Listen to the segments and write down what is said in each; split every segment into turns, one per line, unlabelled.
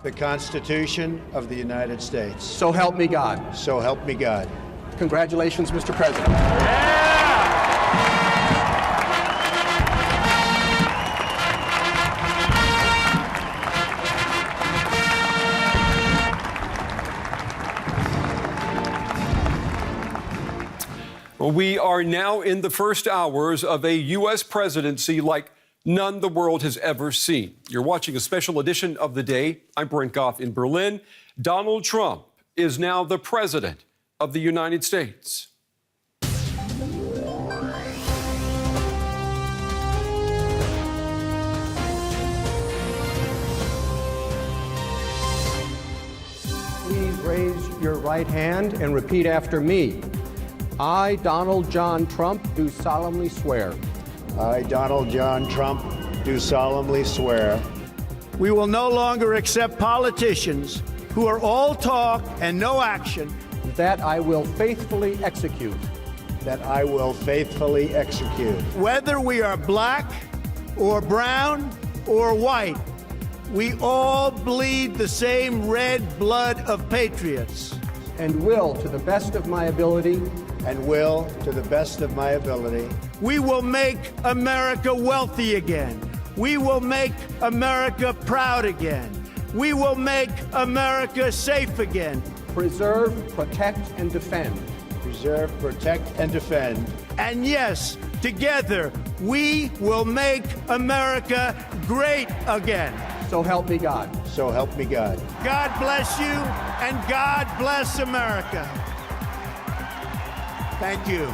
the Constitution of the United States.
So help me God.
So help me God.
Congratulations, Mr. President.
Well, we are now in the first hours of a U.S. presidency like none the world has ever seen. You're watching a special edition of The Day. I'm Brent Goff in Berlin. Donald Trump is now the president of the United States.
Please raise your right hand and repeat after me. I, Donald John Trump, do solemnly swear.
I, Donald John Trump, do solemnly swear. We will no longer accept politicians who are all talk and no action.
That I will faithfully execute.
That I will faithfully execute. Whether we are black or brown or white, we all bleed the same red blood of patriots.
And will, to the best of my ability.
And will, to the best of my ability. We will make America wealthy again. We will make America proud again. We will make America safe again.
Preserve, protect, and defend.
Preserve, protect, and defend. And yes, together, we will make America great again.
So help me God.
So help me God. God bless you, and God bless America. Thank you.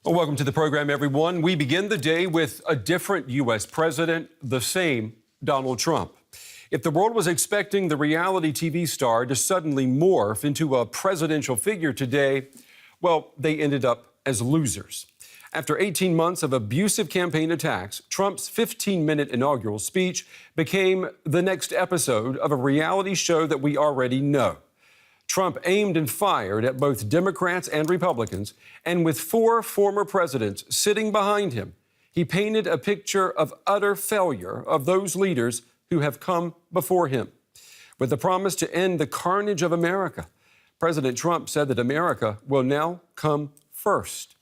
Well, welcome to the program, everyone. We begin the day with a different U.S. president, the same Donald Trump. If the world was expecting the reality TV star to suddenly morph into a presidential figure today, well, they ended up as losers. After 18 months of abusive campaign attacks, Trump's 15-minute inaugural speech became the next episode of a reality show that we already know. Trump aimed and fired at both Democrats and Republicans, and with 4 former presidents sitting behind him, he painted a picture of utter failure of those leaders who have come before him. With the promise to end the carnage of America, President Trump said that America will now come first.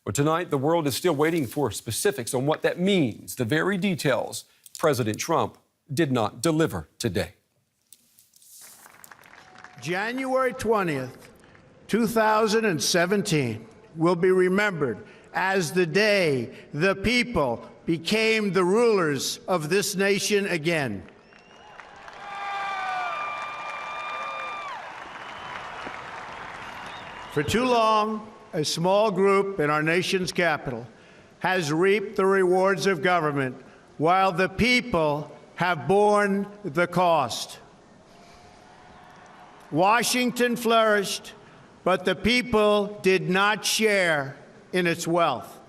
Well, tonight, the world is still waiting for specifics on what that means, the very details President Trump did not deliver today.
January 20th, 2017 will be remembered as the day the people became the rulers of this nation again. For too long, a small group in our nation's capital has reaped the rewards of government while the people have borne the cost. Washington flourished, but the people did not share in its wealth.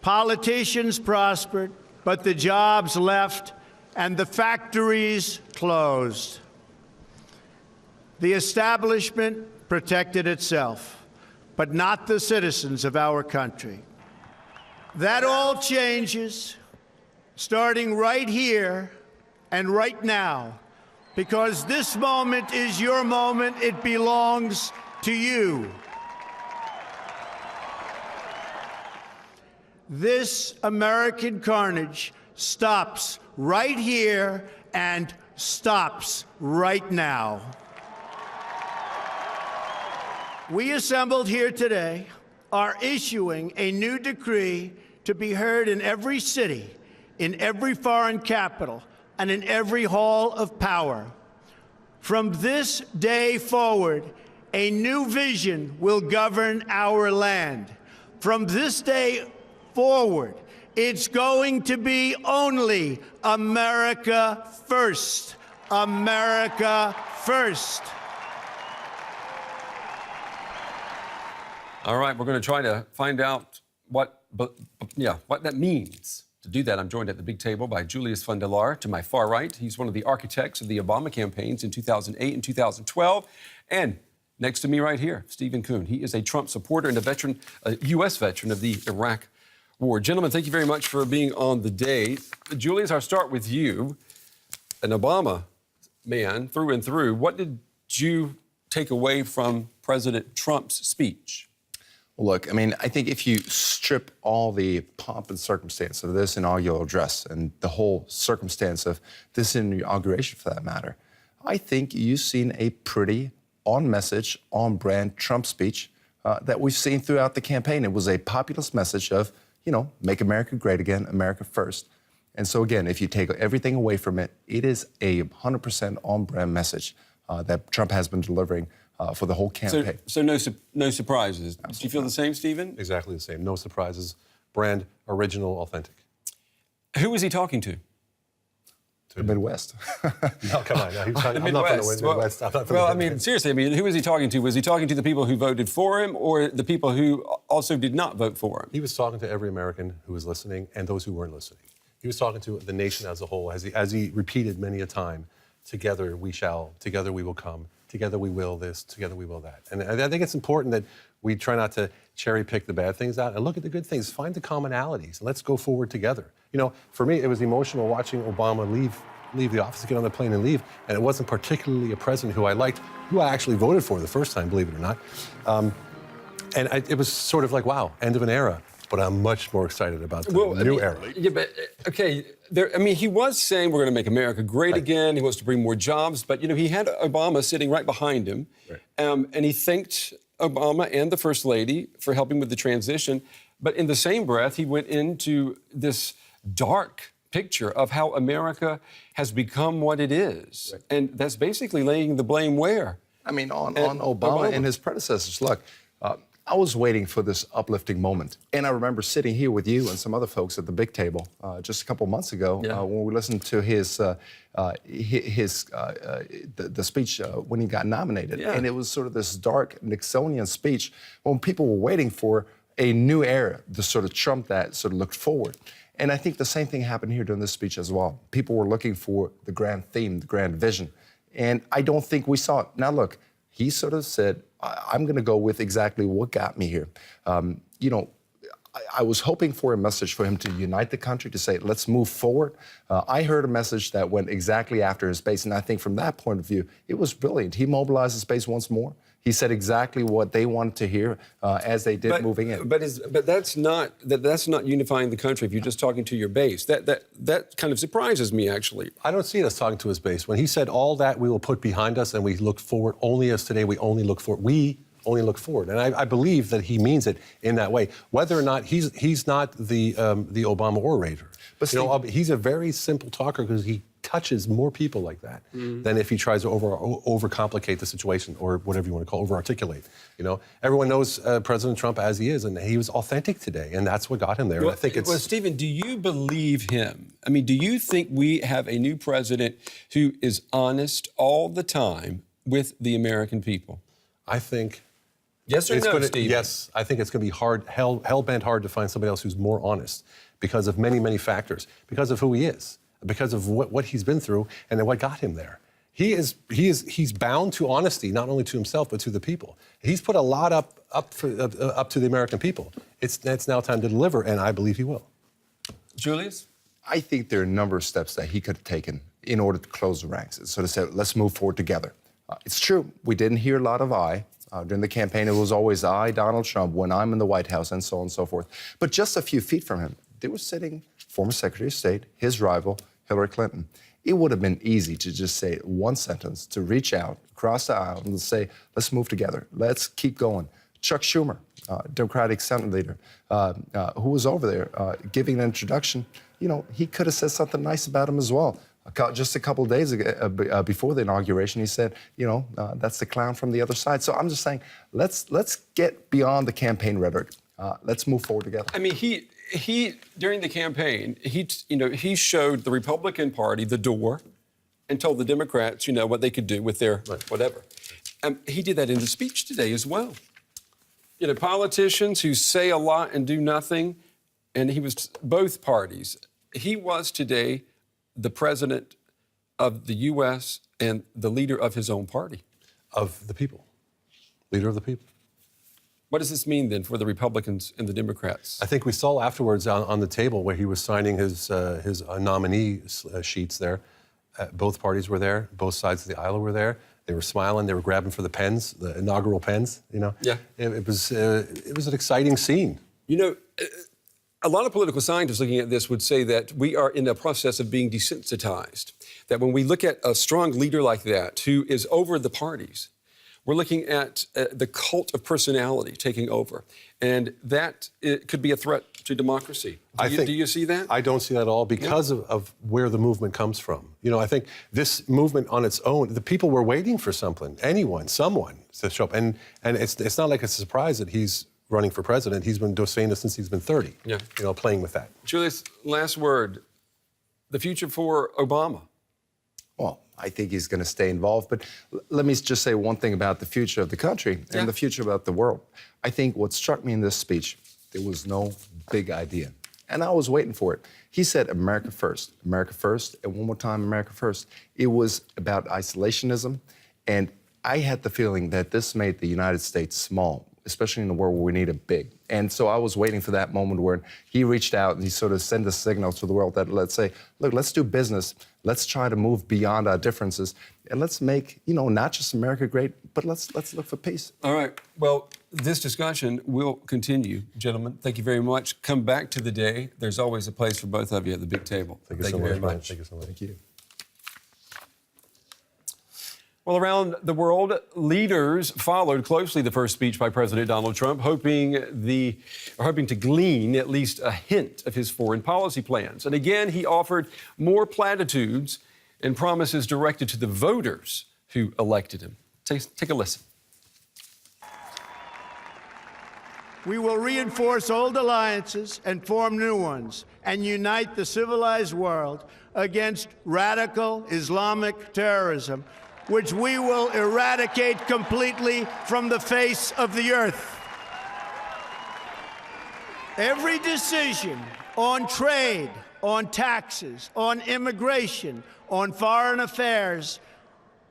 Politicians prospered, but the jobs left and the factories closed. The establishment protected itself, but not the citizens of our country. That all changes starting right here and right now, because this moment is your moment. It belongs to you. This American carnage stops right here and stops right now. We assembled here today are issuing a new decree to be heard in every city, in every foreign capital, and in every hall of power. From this day forward, a new vision will govern our land. From this day forward, it's going to be only America first. America first.
All right, we're going to try to find out what that means. To do that, I'm joined at the big table by Julius von der Laar to my far right. He's one of the architects of the Obama campaigns in 2008 and 2012. And next to me right here, Stephen Kuhn. He is a Trump supporter and a U.S. veteran of the Iraq war. Gentlemen, thank you very much for being on the day. Julius, I'll start with you. An Obama man through and through. What did you take away from President Trump's speech?
Look, I mean, I think if you strip all the pomp and circumstance of this inaugural address and the whole circumstance of this inauguration, for that matter, I think you've seen a pretty on-message, on-brand Trump speech that we've seen throughout the campaign. It was a populist message of, you know, make America great again, America first. And so, again, if you take everything away from it, it is a 100% on-brand message that Trump has been delivering for the whole campaign.
So no surprises. Absolutely. Do you feel the same, Stephen?
Exactly the same. No surprises. Brand, original, authentic.
Who was he talking to?
The Midwest.
No, come on. No, I'm not from the Midwest.
Seriously, I mean, who was he talking to? Was he talking to the people who voted for him or the people who also did not vote for him?
He was talking to every American who was listening and those who weren't listening. He was talking to the nation as a whole, as he repeated many a time, together we shall, together we will come, together we will this, together we will that. And I think it's important that we try not to cherry pick the bad things out and look at the good things, find the commonalities, and let's go forward together. You know, for me, it was emotional watching Obama leave the office, get on the plane and leave, and it wasn't particularly a president who I liked, who I actually voted for the first time, believe it or not. It was sort of like, wow, end of an era. But I'm much more excited about the new era.
Yeah, but, okay, he was saying we're going to make America great again. He wants to bring more jobs. But, you know, he had Obama sitting right behind him. Right. And he thanked Obama and the First Lady for helping with the transition. But in the same breath, he went into this dark picture of how America has become what it is. Right. And that's basically laying the blame where?
I mean, on Obama and his predecessors. Look, I was waiting for this uplifting moment. And I remember sitting here with you and some other folks at the big table just a couple months ago when we listened to the speech when he got nominated. Yeah. And it was sort of this dark Nixonian speech when people were waiting for a new era, the sort of Trump that sort of looked forward. And I think the same thing happened here during this speech as well. People were looking for the grand theme, the grand vision. And I don't think we saw it. Now, look, he sort of said, I'm going to go with exactly what got me here. You know, I was hoping for a message for him to unite the country, to say, let's move forward. I heard a message that went exactly after his base, and I think from that point of view, it was brilliant. He mobilized his base once more. He said exactly what they wanted to hear as they did moving in.
But that's not unifying the country if you're just talking to your base. That kind of surprises me, actually.
I don't see it as talking to his base. When he said all that we will put behind us and we look forward, only as today we only look forward. We only look forward. And I believe that he means it in that way. Whether or not he's not the Obama orator. But you know, he's a very simple talker because he touches more people like that than if he tries to overcomplicate the situation or whatever you want to call over-articulate. You know, everyone knows President Trump as he is, and he was authentic today, and that's what got him there.
Well,
and I think it's.
Stephen, do you believe him? I mean, do you think we have a new president who is honest all the time with the American people?
I think.
Yes or no, Stephen?
Yes, I think it's going to be hard, hell-bent hard to find somebody else who's more honest because of many, many factors, because of who he is, because of what he's been through and what got him there. He's bound to honesty, not only to himself, but to the people. He's put a lot up to the American people. It's now time to deliver, and I believe he will.
Julius?
I think there are a number of steps that he could have taken in order to close the ranks. So to say, let's move forward together. It's true, we didn't hear a lot of I. During the campaign, it was always I, Donald Trump, when I'm in the White House, and so on and so forth. But just a few feet from him, they were sitting former Secretary of State, his rival, Hillary Clinton. It would have been easy to just say one sentence, to reach out, across the aisle, and say, let's move together. Let's keep going. Chuck Schumer, Democratic Senate leader, who was over there giving an introduction, you know, he could have said something nice about him as well. Just a couple of days ago, before the inauguration, he said, you know, that's the clown from the other side. So I'm just saying, let's get beyond the campaign rhetoric. Let's move forward together.
I mean, he during the campaign, he showed the Republican Party the door and told the Democrats, you know, what they could do with their whatever. He did that in the speech today as well. You know, politicians who say a lot and do nothing, and he was both parties. He was today the president of the U.S. and the leader of his own party.
Of the people. Leader of the people.
What does this mean then for the Republicans and the Democrats?
I think we saw afterwards on the table where he was signing his nominee sheets there. Both parties were there. Both sides of the aisle were there. They were smiling. They were grabbing for the pens, the inaugural pens. You know.
Yeah.
It was an exciting scene.
You know, a lot of political scientists looking at this would say that we are in a process of being desensitized. That when we look at a strong leader like that who is over the parties, we're looking at the cult of personality taking over, and that it could be a threat to democracy. Do you see that?
I don't see that at all because of where the movement comes from. You know, I think this movement on its own, the people were waiting for someone to show up, and it's not like it's a surprise that he's running for president. He's been saying this since he's been 30.
Yeah.
You know, playing with that.
Julius, last word. The future for Obama.
Well, I think he's going to stay involved. But let me just say one thing about the future of the country and the future about the world. I think what struck me in this speech, there was no big idea. And I was waiting for it. He said America first, and one more time, America first. It was about isolationism. And I had the feeling that this made the United States small, especially in a world where we need it big. And so I was waiting for that moment where he reached out and he sort of sent a signal to the world that, let's say, look, let's do business. Let's try to move beyond our differences. And let's make, you know, not just America great, but let's look for peace.
All right. Well, this discussion will continue, gentlemen. Thank you very much. Come back to the day. There's always a place for both of you at the big table.
Thank you so
very
much.
much.
Thank you so much.
Thank you.
Well, around the world, leaders followed closely the first speech by President Donald Trump, hoping to glean at least a hint of his foreign policy plans. And again, he offered more platitudes and promises directed to the voters who elected him. Take a listen.
We will reinforce old alliances and form new ones and unite the civilized world against radical Islamic terrorism, which we will eradicate completely from the face of the earth. Every decision on trade, on taxes, on immigration, on foreign affairs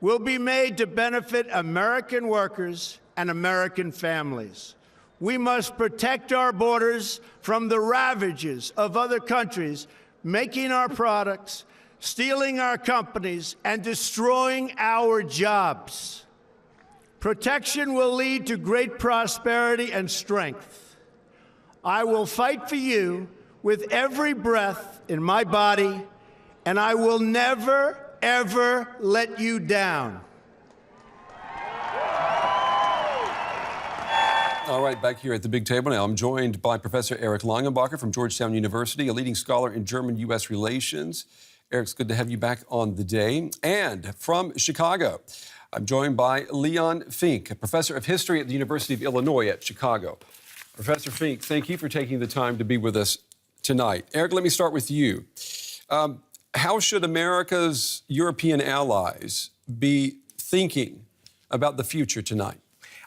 will be made to benefit American workers and American families. We must protect our borders from the ravages of other countries making our products, stealing our companies, and destroying our jobs. Protection will lead to great prosperity and strength. I will fight for you with every breath in my body, and I will never, ever let you down.
All right, back here at the big table now, I'm joined by Professor Eric Langenbacher from Georgetown University, a leading scholar in German-U.S. relations. Eric, it's good to have you back on the day. And from Chicago, I'm joined by Leon Fink, a professor of history at the University of Illinois at Chicago. Professor Fink, thank you for taking the time to be with us tonight. Eric, let me start with you. How should America's European allies be thinking about the future tonight?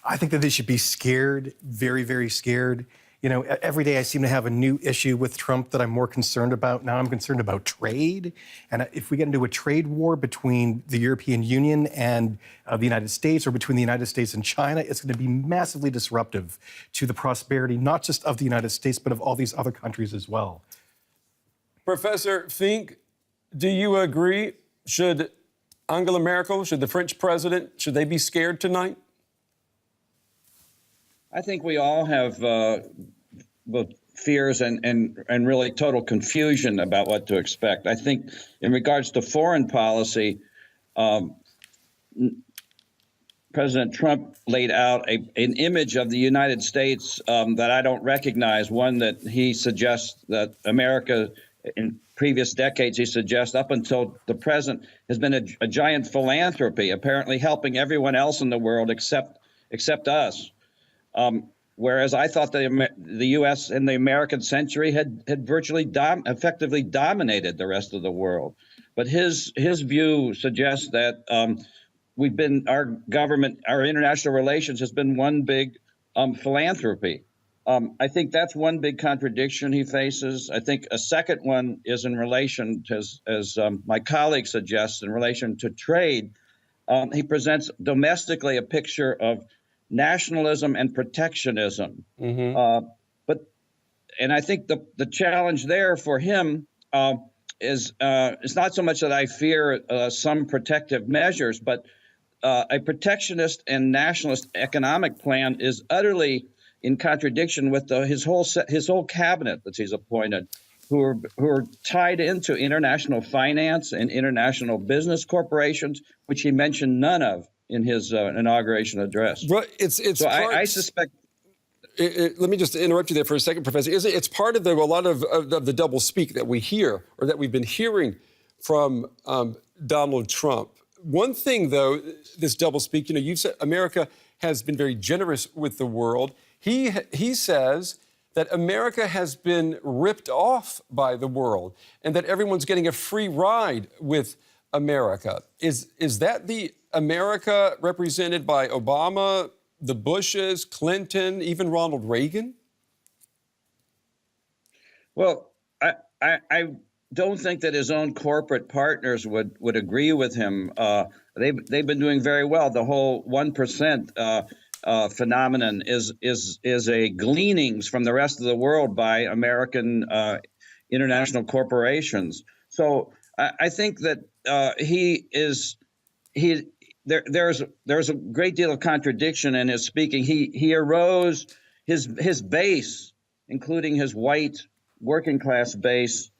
I think that they should be scared, very, very scared. You know, every day I seem to have a new issue with Trump that I'm more concerned about. Now I'm concerned about trade. And if we get into a trade war between the European Union and the United States, or between the United States and China, it's going to be massively disruptive to the prosperity, not just of the United States, but of all these other countries as well.
Professor Fink, do you agree? Should Angela Merkel, should the French president, should they be scared tonight?
I think we all have both fears and really total confusion about what to expect. I think in regards to foreign policy, President Trump laid out an image of the United States that I don't recognize, one that he suggests that America in previous decades, he suggests up until the present, has been a giant philanthropy, apparently helping everyone else in the world except us. Whereas I thought the U.S. in the American century had virtually effectively dominated the rest of the world. But his view suggests that our government, our international relations has been one big philanthropy. I think that's one big contradiction he faces. I think a second one is in relation to, as my colleague suggests, in relation to trade. He presents domestically a picture of nationalism and protectionism. And I think the challenge there for him is it's not so much that I fear some protective measures, but a protectionist and nationalist economic plan is utterly in contradiction with his whole cabinet that he's appointed, who are tied into international finance and international business corporations, which he mentioned none of in his inauguration address.
Well, it's
I suspect.
Let me just interrupt you there for a second, Professor. It's part of a lot of the double speak that we hear, or that we've been hearing from Donald Trump. One thing, though, this double speak, you've said America has been very generous with the world. He says that America has been ripped off by the world and that everyone's getting a free ride with America. Is that the America represented by Obama, the Bushes, Clinton, even Ronald Reagan?
Well, I don't think that his own corporate partners would agree with him. They've been doing very well. The whole 1% phenomenon is a gleanings from the rest of the world by American international corporations. So I think that there's a great deal of contradiction in his speaking. He arose his base, including his white working class base,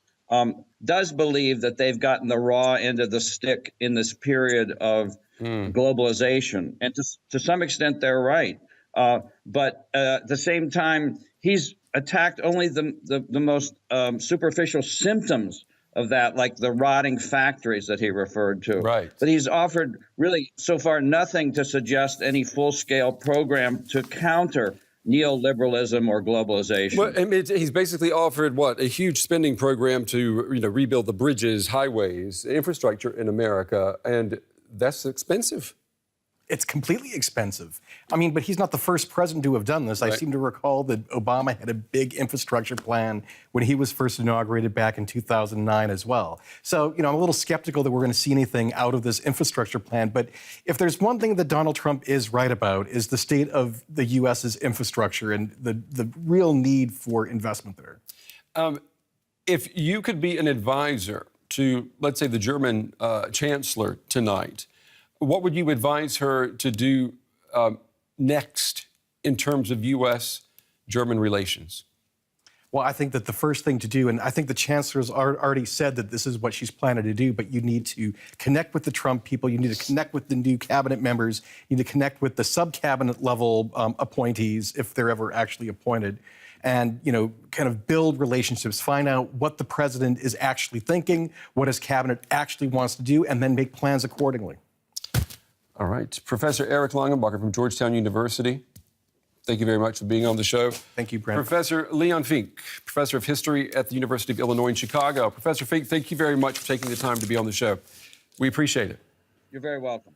does believe that they've gotten the raw end of the stick in this period of globalization, and to some extent they're right. But at the same time, he's attacked only the most superficial symptoms of that, like the rotting factories that he referred to.
Right.
But he's offered really so far nothing to suggest any full-scale program to counter neoliberalism or globalization.
Well, I mean, he's basically offered a huge spending program to rebuild the bridges, highways, infrastructure in America, and that's expensive.
It's completely expensive. I mean, but he's not the first president to have done this.
Right.
I seem to recall that Obama had a big infrastructure plan when he was first inaugurated back in 2009 as well. So, I'm a little skeptical that we're going to see anything out of this infrastructure plan. But if there's one thing that Donald Trump is right about, is the state of the U.S.'s infrastructure and the real need for investment there.
If you could be an advisor to, let's say, the German chancellor tonight, what would you advise her to do next in terms of U.S.-German relations?
Well, I think that the first thing to do, and I think the chancellor's already said that this is what she's planning to do, but you need to connect with the Trump people, you need to connect with the new cabinet members, you need to connect with the sub-cabinet level appointees, if they're ever actually appointed, and, kind of build relationships, find out what the president is actually thinking, what his cabinet actually wants to do, and then make plans accordingly.
All right. Professor Eric Langenbacher from Georgetown University, thank you very much for being on the show.
Thank you, Brent.
Professor Leon Fink, Professor of History at the University of Illinois in Chicago. Professor Fink, thank you very much for taking the time to be on the show. We appreciate it.
You're very welcome.